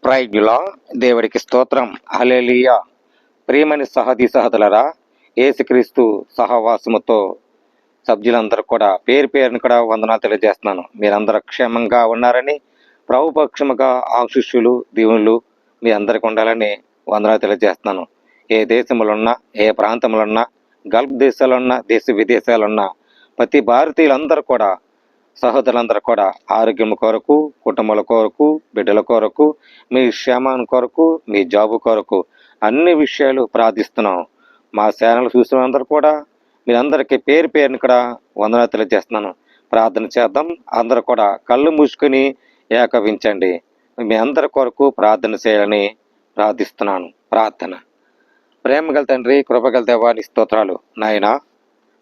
ప్రైజ్లా దేవుడికి స్తోత్రం. హల్లెలూయా. ప్రియమని సహది సహదులరా, యేసుక్రీస్తు సహవాసముతో సభ్యులందరూ కూడా పేరు పేరుని కూడా వందనాలు తెలియజేస్తున్నాను. మీరందరూ క్షేమంగా ఉన్నారని, ప్రభు పక్షముగా ఆశీస్సులు దీవులు మీ అందరికి ఉండాలని వందనాలు తెలియజేస్తున్నాను. ఏ దేశంలో ఉన్నా, ఏ ప్రాంతంలో ఉన్నా, గల్ఫ్ దేశాలు ఉన్నా, దేశ విదేశాలు ఉన్నా, ప్రతి భారతీయులందరూ కూడా, సహోదరులందరూ కూడా ఆరోగ్యం కొరకు, కుటుంబాల కొరకు, బిడ్డల కొరకు, మీ క్షేమాన్ని కొరకు, మీ జాబు కొరకు అన్ని విషయాలు ప్రార్థిస్తున్నాం. మా ఛానల్ చూసిన అందరూ కూడా మీరందరికీ పేరు పేరుని కూడా వందనాలు తెలియజేస్తున్నాను. ప్రార్థన చేద్దాం. అందరూ కూడా కళ్ళు మూసుకొని ఏకవించండి. మీ అందరి కొరకు ప్రార్థన చేయాలని ప్రార్థిస్తున్నాను. ప్రార్థన. ప్రేమగల తండ్రి, కృపగల దేవాని స్తోత్రాలు. నాయన,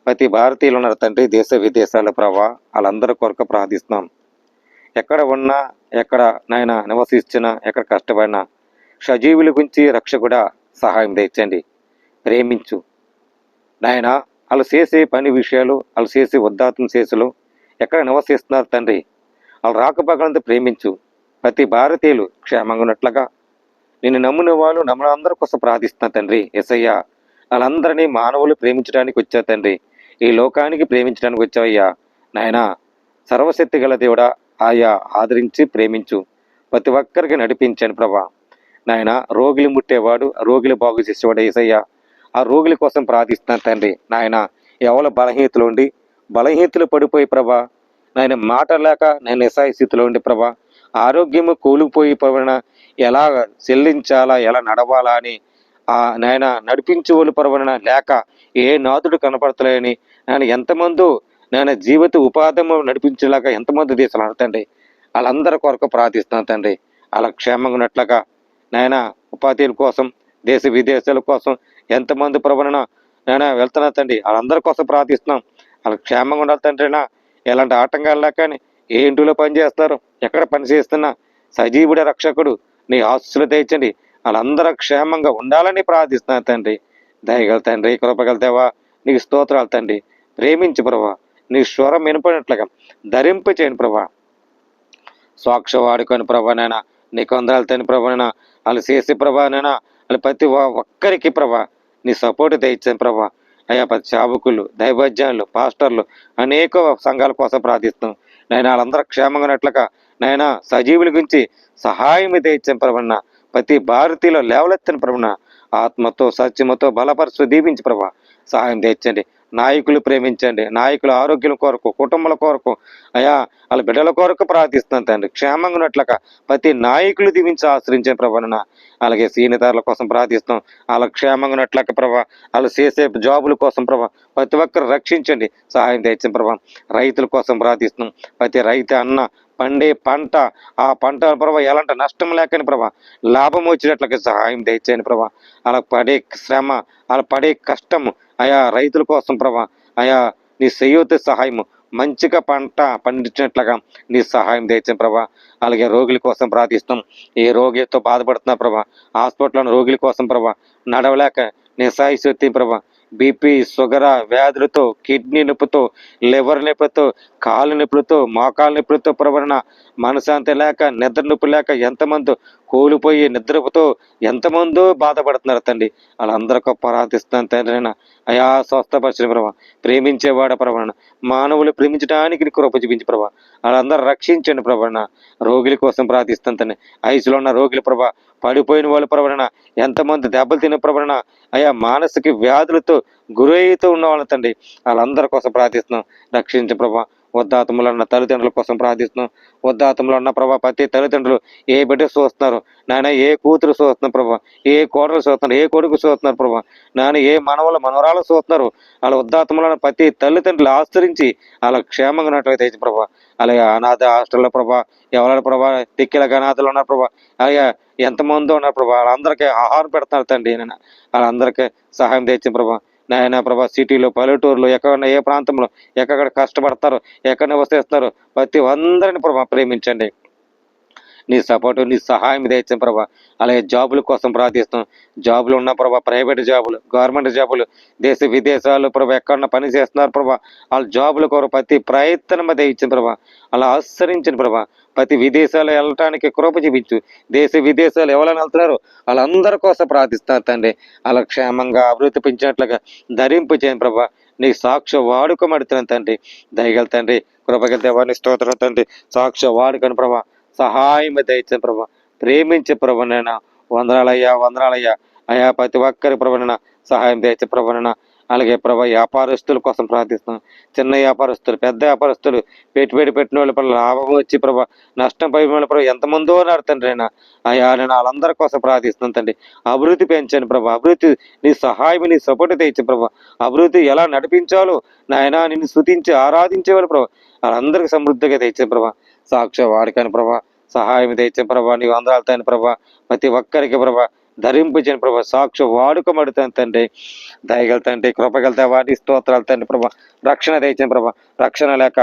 ప్రతి భారతీయులు ఉన్నారు తండ్రి, దేశ విదేశాల ప్రభా, వాళ్ళందరి కొరకు ప్రార్థిస్తున్నాం. ఎక్కడ ఉన్నా, ఎక్కడ నాయన నివసిస్తున్నా, ఎక్కడ కష్టపడినా సజీవుల గురించి రక్షకుడా సహాయం తెచ్చండి. ప్రేమించు నాయన. వాళ్ళు చేసే పని విషయాలు, వాళ్ళు చేసే ఉద్దాత్మ శేషులు ఎక్కడ నివసిస్తున్నారు తండ్రి, వాళ్ళు రాకపోకలంతా ప్రేమించు. ప్రతి భారతీయులు క్షేమంగా ఉన్నట్లుగా నిన్ను నమ్మున వాళ్ళు నమ్మున అందరి కోసం ప్రార్థిస్తున్నారు తండ్రి. యేసయ్యా, వాళ్ళందరినీ మానవులు ప్రేమించడానికి వచ్చావు తండ్రి, ఈ లోకానికి ప్రేమించడానికి వచ్చావయ్యా. నాయన, సర్వశక్తి గల దేవుడా, ఆయా ఆదరించి ప్రేమించు. ప్రతి ఒక్కరికి నడిపించండి ప్రభా. నాయన, రోగులు ముట్టేవాడు, రోగులు బాగు చేసేవాడు యేసయ్యా. ఆ రోగుల కోసం ప్రార్థిస్తున్నాను తండ్రి. నాయన, ఎవరు బలహీనతలు ఉండి బలహీనతలు పడిపోయి ప్రభా, నాయన మాట లేక నేను నిస్సహాయ స్థితిలో ఉండి ప్రభా, ఆరోగ్యము కూలిపోయి పవన ఎలా చెల్లించాలా, ఎలా నడవాలా అని నాయన నడిపించే వాళ్ళు పరవన లేక ఏ నాదుడు కనపడతలేని నేను ఎంతమంది నేను జీవిత ఉపాధము నడిపించేలాగా ఎంతమంది దేశాలు అడతండి. వాళ్ళందరి కొరకు ప్రార్థిస్తున్నాను తండ్రి. అలా క్షేమంగా ఉన్నట్లుగా నాయన ఉపాధ్యాయుల కోసం, దేశ విదేశాల కోసం ఎంతమంది ప్రవణ నేను వెళ్తున్నా తండ్రి, వాళ్ళందరి కోసం ప్రార్థిస్తున్నాం. వాళ్ళ క్షేమంగా ఉండాలి తండ్రినా. ఎలాంటి ఆటంకాలు లేక ఏ ఇంటిలో పని చేస్తారు, ఎక్కడ పని చేస్తున్నా సజీవుడి రక్షకుడు నీ ఆశీస్సులు తెచ్చండి. వాళ్ళందరూ క్షేమంగా ఉండాలని ప్రార్థిస్తున్నాను తండ్రి. దయగల తండ్రి, కృపగల దేవా, నీకు స్తోత్రాలు తండ్రి. ప్రేమించి ప్రభా, నీ స్వరం వినపడినట్లుగా ధరింప చేయండి ప్రభా. సాక్ష వాడుకొని ప్రభానైనా నీకు వందనాలు తండ్రి. ప్రభానైనా వాళ్ళు చేసే ప్రభానైనా వాళ్ళు ప్రతి ఒక్కరికి ప్రభా నీ సపోర్ట్ తెచ్చాను ప్రభా. అయ్యా, ప్రతి సేవకులు, దైవజ్ఞానులు, పాస్టర్లు అనేక సంఘాల కోసం ప్రార్థిస్తున్నాం. నేను వాళ్ళందరూ క్షేమంగా ఉన్నట్లుగా నాయన సజీవుల గురించి సహాయం తెచ్చాను ప్రభన్న. ప్రతి భారతీయులో లేవలెత్తిన ప్రభున ఆత్మతో సత్యముతో బలపరుచు దీవించి ప్రభా సహాయం తెచ్చండి. నాయకులు ప్రేమించండి. నాయకుల ఆరోగ్యం కొరకు, కుటుంబాల కొరకు, అయా వాళ్ళ బిడ్డల కొరకు ప్రార్థిస్తున్నాను తండ్రి. క్షేమంగా ఉన్నట్లుగా ప్రతి నాయకులు దీవించి ఆశ్రయించిన ప్రభాన. అలాగే సీనియర్ల కోసం ప్రార్థిస్తున్నాం. వాళ్ళ క్షేమంగా ఉన్నట్లుగా ప్రభా, వాళ్ళు చేసే జాబుల కోసం ప్రభా ప్రతి ఒక్కరు రక్షించండి, సహాయం తెచ్చిన ప్రభా. రైతుల కోసం ప్రార్థిస్తున్నాం. ప్రతి రైతు అన్న పండే పంట, ఆ పంట ప్రభా ఎలాంటి నష్టం లేకని ప్రభా లాభం వచ్చినట్లుగా సహాయం తెచ్చాను ప్రభా. అలా పడే శ్రమ, అలా పడే కష్టము అయా రైతుల కోసం ప్రభా, అయా నీ సయ్యోత సహాయము మంచిగా పంట పండించినట్లుగా నీ సహాయం తెచ్చాను ప్రభా. అలాగే రోగుల కోసం ప్రార్థిస్తాం. ఏ రోగితో బాధపడుతున్నా ప్రభా, హాస్పిటల్లో రోగుల కోసం ప్రభా నడవలేక నీ సాయి ప్రభా, బీపీ, షుగర్ వ్యాధులతో, కిడ్నీ నొప్పితో, లివర్ నొప్పితో, కాలు నొప్పులతో, మోకాలు నొప్పులతో ప్రవరణ మనశాంతి లేక, నిద్ర నొప్పి లేక ఎంతమంది కోల్పోయి నిద్రతో ఎంతమందో బాధపడుతున్నారు తండ్రి. వాళ్ళందరికీ ప్రార్థిస్తున్నాను తండ్రి. అయా స్వస్థపరిచిన ప్రభా, ప్రేమించేవాడ ప్రవణ మానవులు ప్రేమించడానికి నీ కృప చూపించి ప్రభా వాళ్ళందరూ రక్షించండి ప్రవణ. రోగుల కోసం ప్రార్థిస్తాను తండ్రి. ఐసులో ఉన్న రోగుల ప్రభా, పడిపోయిన వాళ్ళు ప్రవణ ఎంతమంది దెబ్బలు తిన ప్రవణ అయా మానసిక వ్యాధులతో గురైతో ఉన్న వాళ్ళ తండ్రి వాళ్ళందరి కోసం ప్రార్థిస్తున్నాం. రక్షించే ప్రభా. వృద్ధాతములు ఉన్న తల్లిదండ్రుల కోసం ప్రార్థిస్తున్నాం. వృద్ధాతములు ఉన్న ప్రభా ప్రతి తల్లిదండ్రులు ఏ బిడ్డ చూస్తున్నారు నాయన, ఏ కూతురు చూస్తున్నారు ప్రభా, ఏ కోడలు చూస్తున్నారు, ఏ కొడుకు చూస్తున్నారు ప్రభా, నాయన ఏ మనవలు మనవరాలు చూస్తున్నారు. వాళ్ళ వృద్ధాతములను ప్రతి తల్లిదండ్రులు ఆశ్రయించి వాళ్ళ క్షేమంగా ఉన్నట్లయితే ప్రభా. అలాగే అనాథ హాస్టల్లో ప్రభా, ఎవరి ప్రభా దిక్కిలగా అనాథలు ఉన్నారు ప్రభా, అలాగే ఎంతమంది ఉన్నారు ప్రభా, వాళ్ళందరికీ ఆహారం పెడతారు తండ్రి. నేను వాళ్ళందరికీ సహాయం తెచ్చిన ప్రభా. నాయన ప్రభా, సిటీలో, పల్లెటూరులో, ఎక్కడ ఏ ప్రాంతంలో ఎక్కడ కష్టపడతారు, ఎక్కడ నివసిస్తారు ప్రతి అందరిని ప్రభా ప్రేమించండి. నీ సపోర్టు నీ సహాయం దయచేయండి ప్రభా. అలాగే జాబుల కోసం ప్రార్థిస్తున్నాం. జాబులు ఉన్న ప్రభా, ప్రైవేట్ జాబులు, గవర్నమెంట్ జాబులు, దేశ విదేశాలు ప్రభా, ఎక్కడన్నా పని చేస్తున్నారు ప్రభా, వాళ్ళ జాబుల కొరకు ప్రతి ప్రయత్నం దయచేయండి ప్రభా. అలా ఆశ్రయించండి ప్రభా. ప్రతి విదేశాలు వెళ్ళటానికి కృప చూపించు. దేశ విదేశాలు ఎవరైనా వెళ్తున్నారో వాళ్ళందరి కోసం ప్రార్థిస్తారు తండ్రి. అలా క్షేమంగా అభివృద్ధి పెంచినట్లుగా ధరింపు చేయండి ప్రభా. నీ సాక్ష్య వాడుకోమడుతున్నాను తండ్రి. దయగల తండ్రి, కృపగల దేవాన్ని స్తోత్రం తండ్రి. సాక్ష్య వాడుకొని ప్రభా, సహాయం దయచేయండి ప్రభా. ప్రేమించే ప్రభా నైనా వందనాలయ్యా, వందనాలయ్యా. అయ్యా ప్రతి ఒక్కరి ప్రభా సహాయం దయచే ప్రభా. అలాగే ప్రభా వ్యాపారస్తుల కోసం ప్రార్థిస్తున్నాం. చిన్న వ్యాపారస్తులు, పెద్ద వ్యాపారస్తులు, పెట్టుబడి పెట్టిన వాళ్ళ ప్రభా లాభం వచ్చి ప్రభా నష్టం పడిన వాళ్ళ ప్రభా ఎంతమందో నడుతండి అయినా అయ్యా నేను వాళ్ళందరి కోసం ప్రార్థిస్తున్నాను తండ్రి. అభివృద్ధి పెంచండి ప్రభా. అభివృద్ధి నీ సహాయం నీ సపోర్ట్ తెచ్చి ప్రభా. అభివృద్ధి ఎలా నడిపించాలో నాయన నిన్ను స్తుతించి ఆరాధించేవాళ్ళు ప్రభా వాళ్ళందరికీ సమృద్ధిగా తెచ్చాను ప్రభా. సాక్షి వాడికాని ప్రభా సహాయం తెచ్చాను ప్రభా. నీవు అందరాలుతాను ప్రభా. ప్రతి ఒక్కరికి ప్రభా ధరింపు చేయని ప్రభా. సాక్షి వాడుకోమడుతాను తండ్రి. దయగల తండ్రి, కృపగల వాటి స్తోత్రాలు తండ్రి ప్రభా. రక్షణ తెచ్చిన ప్రభా. రక్షణ లేక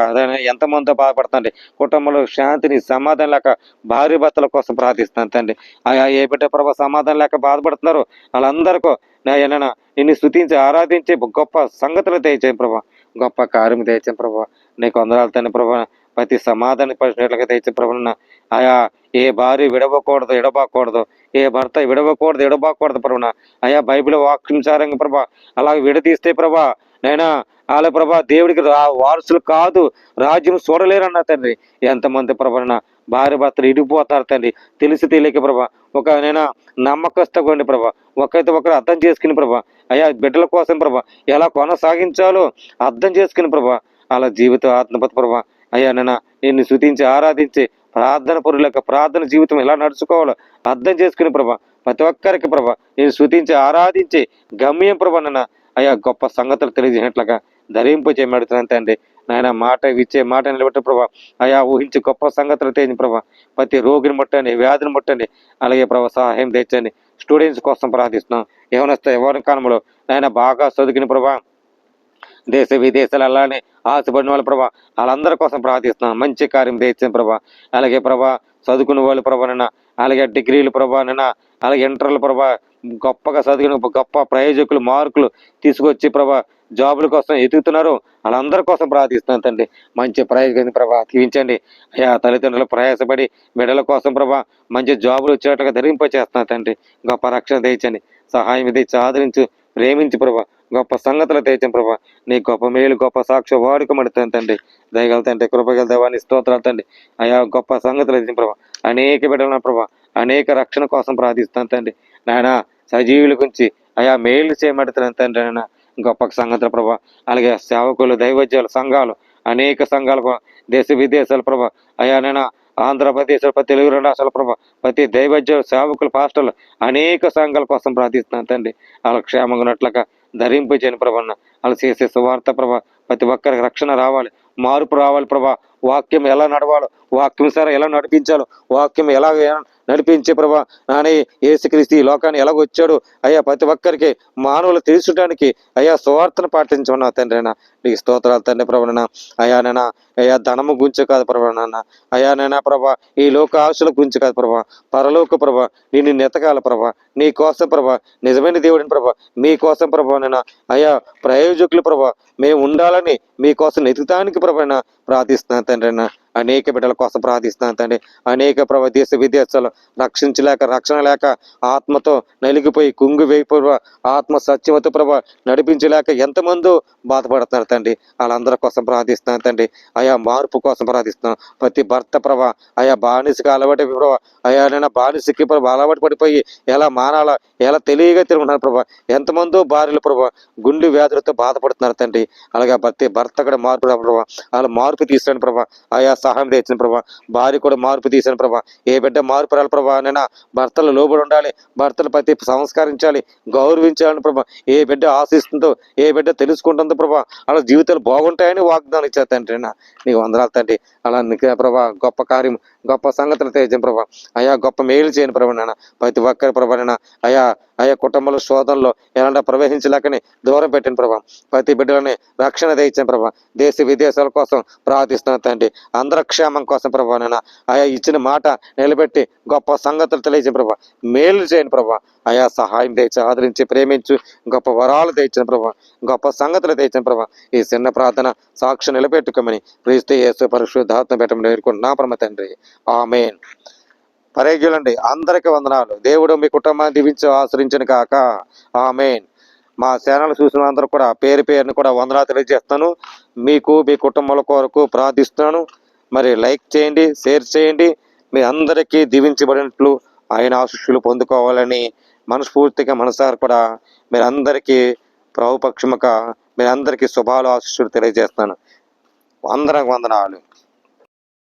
ఎంతమందో బాధపడుతుంది. కుటుంబంలో శాంతిని సమాధానం లేక భార్య భర్తల కోసం ప్రార్థిస్తాను తండ్రి. ఆయా ఏ బిడ్డ ప్రభా సమాధానం లేక బాధపడుతున్నారు వాళ్ళందరికీ నాయన నిన్ను స్తుతించి ఆరాధించే గొప్ప సంగతులు తెచ్చాను ప్రభా. గొప్ప కార్యం తెచ్చాను ప్రభా. నీకు వందనాలు తండ్రి ప్రభా. ప్రతి సమాధాన పరిచినట్లుగా తెచ్చే ప్రభా. ఆయా ఏ భార్య విడవకూడదు ఎడబాకూడదు, ఏ భర్త విడవకూడదు ఎడబాకూడదు ప్రభా. అయా బైబిల్ వాక్యానుసారంగా ప్రభా అలాగే విడదీస్తే ప్రభా నైనా వాళ్ళ ప్రభా దేవుడికి వారసులు కాదు రాజ్యం చూడలేరన్నా తండ్రి. ఎంతమంది ప్రభా భార్య భర్తలు ఇడిగిపోతారు తండ్రి. తెలిసి తెలియక ప్రభా ఒక నైనా నమ్మకస్తగండి ప్రభా. ఒకరితో ఒకరు అర్థం చేసుకుని ప్రభా అయా బిడ్డల కోసం ప్రభా ఎలా కొనసాగించాలో అర్థం చేసుకుని ప్రభా అలా జీవిత ఆత్మపతి ప్రభా అయ్యా నిన్ను స్తుతించి ఆరాధించి ప్రార్థన పరులకు ప్రార్థన జీవితం ఎలా నడుచుకోవాలో అర్థం చేసుకుని ప్రభా ప్రతి ఒక్కరికి ప్రభా నేను స్తుతించి ఆరాధించి గమ్యం ప్రభా అయ్యా గొప్ప సంగతులు తెలియజేసినట్లుగా ధరింపు చేయమడుతున్నాను తండ్రి. నాయన మాట ఇచ్చే మాట నిలబెట్ట ప్రభా అయా ఊహించి గొప్ప సంగతులు తెలియని ప్రభా. ప్రతి రోగిని ముట్టండి, వ్యాధిని ముట్టండి. అలాగే ప్రభా సహాయం తెచ్చండి. స్టూడెంట్స్ కోసం ప్రార్థిస్తున్నాం. ఎవరి కాలంలో నాయన బాగా చదువుకుని ప్రభా దేశ విదేశాలు అలానే ఆశపడిన వాళ్ళ ప్రభా వాళ్ళందరి కోసం ప్రార్థిస్తున్నాను. మంచి కార్యం తెచ్చిన ప్రభా. అలాగే ప్రభా చదువుకున్న వాళ్ళు ప్రభా అలాగే డిగ్రీలు ప్రభా అలాగే ఇంటర్లు ప్రభా గొప్పగా చదివిన గొప్ప ప్రయోజకులు మార్కులు తీసుకొచ్చి ప్రభా జాబుల కోసం ఎదుగుతున్నారు వాళ్ళందరి కోసం ప్రార్థిస్తున్నాను తండ్రి. మంచి ప్రయోజనం ప్రభా తీవించండి. అయ్యా తల్లిదండ్రులు ప్రయాసపడి బిడ్డల కోసం ప్రభా మంచి జాబులు వచ్చేటట్టుగా ధరింప చేస్తున్నాను తండ్రి. గొప్ప రక్షణ తెచ్చండి. సహాయం తెచ్చి ఆదరించి ప్రేమించి ప్రభా గొప్ప సంగతులు తెచ్చిన ప్రభా. నీ గొప్ప మేలు గొప్ప సాక్ష్య వాడుకోమడుతుంది తండ్రి. దయగల తండ్రి, కృపగల దేవాన్ని స్తోత్రాలు తండ్రి. అయా గొప్ప సంగతులు తెచ్చిన ప్రభా అనేక బిడ్డల ప్రభా అనేక రక్షణ కోసం ప్రార్థిస్తాను తండ్రి. నాయన సజీవుల గురించి అయా మేలు చేయమడుతున్నాను తండ్రి. నాయన గొప్ప సంగతుల ప్రభా అలాగే సేవకులు దైవజ్యాలు సంఘాలు అనేక సంఘాలు దేశ విదేశాల ప్రభా అయా నేను ఆంధ్రప్రదేశ్ తెలుగు రాష్ట్రాల ప్రభా ప్రతి దైవజ్య సేవకులు పాస్టర్లు అనేక సంఘాల కోసం ప్రార్థిస్తున్నాను తండ్రి. వాళ్ళ క్షేమంగా ఉన్నట్లుగా ధరింపు చేయని ప్రభా. వాళ్ళు చేసే సువార్త ప్రభా ప్రతి ఒక్కరికి రక్షణ రావాలి, మార్పు రావాలి ప్రభా. వాక్యం ఎలా నడవాలో, వాక్యం సరే ఎలా నడిపించాలో, వాక్యం ఎలా నడిపించే ప్రభా నానే యేసుక్రీస్తు ఈ లోకాన్ని ఎలాగ వచ్చాడు అయ్యా ప్రతి ఒక్కరికి మానవులు తెలుసుకోవడానికి అయ్యా సువార్తను పాటించుకున్నా తండ్రి. నీకు స్తోత్రాలు తండ్రి ప్రభా. అయ్యా ధనము గురించి కాదు ప్రభా అయ్యా ప్రభా ఈ లోక ఆశల గురించి కాదు ప్రభా పరలోక ప్రభా నిన్ను నెతకాల ప్రభా నీ కోసం ప్రభా నిజమైన దేవుడిని ప్రభా మీ కోసం ప్రభా అయ్యా ప్రయోజకులు ప్రభా మేము ఉండాలని మీకోసం నెతుకుతానికి ప్రభా ప్రార్థిస్తున్నాను తండ్రి. అనేక బిడ్డల కోసం ప్రార్థిస్తున్నాను తండ్రి. అనేక ప్రభా దేశ విదేశాలు రక్షించలేక రక్షణ లేక ఆత్మతో నలిగిపోయి కుంగు వేయిపోయి ఆత్మ సత్యవత ప్రభా నడిపించలేక ఎంతమందో బాధపడుతున్నారు తండ్రి. వాళ్ళందరి కోసం ప్రార్థిస్తున్నాను తండ్రి. అయా మార్పు కోసం ప్రార్థిస్తున్నాను. ప్రతి భర్త ప్రభా అయా బానిసకి అలవాటు ప్రభా అయా బానిసకి ప్రభా అలవాటు పడిపోయి ఎలా మానాలా ఎలా తెలియగా తిరుగుతున్నారు ప్రభా. ఎంతమందో భార్యలు ప్రభా గుండె వ్యాధులతో బాధపడుతున్నారు తండ్రి. అలాగే ప్రతి భర్త కూడా మార్పు ప్రభా వాళ్ళ మార్పు తీసాను ప్రభా ఆయా సహాయం తెచ్చిన ప్రభా. భార్య కూడా మార్పు తీసాను ప్రభా. ఏ బిడ్డ మార్పు రాలి ప్రభా భర్తలు లోబడి ఉండాలి, భర్తలు ప్రతి సంస్కరించాలి, గౌరవించాలని ప్రభా. ఏ బిడ్డ ఆశిస్తుందో ఏ బిడ్డ తెలుసుకుంటుందో ప్రభా అలా జీవితాలు బాగుంటాయని వాగ్దానం ఇచ్చారు తండ్రి. నీకు వందనాలు తండ్రి. అలా నీకు ప్రభా గొప్ప కార్యం గొప్ప సంగతులు తెలియజేయండి ప్రభా. అయా గొప్ప మేలు చేయని ప్రభా నాయన. ప్రతి ఒక్కరి ప్రభా నాయన అయా అయా కుటుంబంలో శోధనలో ఎలాంటి ప్రవేశించలేకని దూరం పెట్టిన ప్రభా. ప్రతి బిడ్డలని రక్షణ తెచ్చిన ప్రభా. దేశ విదేశాల కోసం ప్రార్థిస్తున్న తండ్రి. అందరి క్షేమం కోసం ప్రభా నాయన అయా ఇచ్చిన మాట నిలబెట్టి గొప్ప సంగతులు తెలియజేయ ప్రభా. మేలు చేయని ప్రభా. అయా సహాయం తెచ్చి ఆదరించి ప్రేమించు గొప్ప వరాలు తెచ్చిన ప్రభా. గొప్ప సంగతులు తెచ్చిన ప్రభా. ఈ చిన్న ప్రార్థన సాక్షి నిలబెట్టుకోమని క్రీస్తు యేసు పరిశుద్ధాత్మ పెట్టమని వేడుకుంటున్నా పరమ తండ్రి. ఆమేన్. పరేగ్యులండి. అందరికీ వందనాలు. దేవుడు మీ కుటుంబాన్ని దీవించి ఆశ్రయించిన కాక. ఆమేన్. మా ఛానల్ చూసిన అందరూ కూడా పేరు పేరుని కూడా వందనాలు తెలియజేస్తాను. మీకు మీ కుటుంబాల కొరకు ప్రార్థిస్తున్నాను. మరి లైక్ చేయండి, షేర్ చేయండి. మీ అందరికీ దీవించబడినట్లు ఆయన ఆశీస్సులు పొందుకోవాలని మనస్ఫూర్తిగా మనసారి కూడా మీరందరికీ ప్రభుపక్షముగా మీరందరికీ శుభాలు ఆశీస్సులు తెలియజేస్తాను. అందరికి వందనాలు.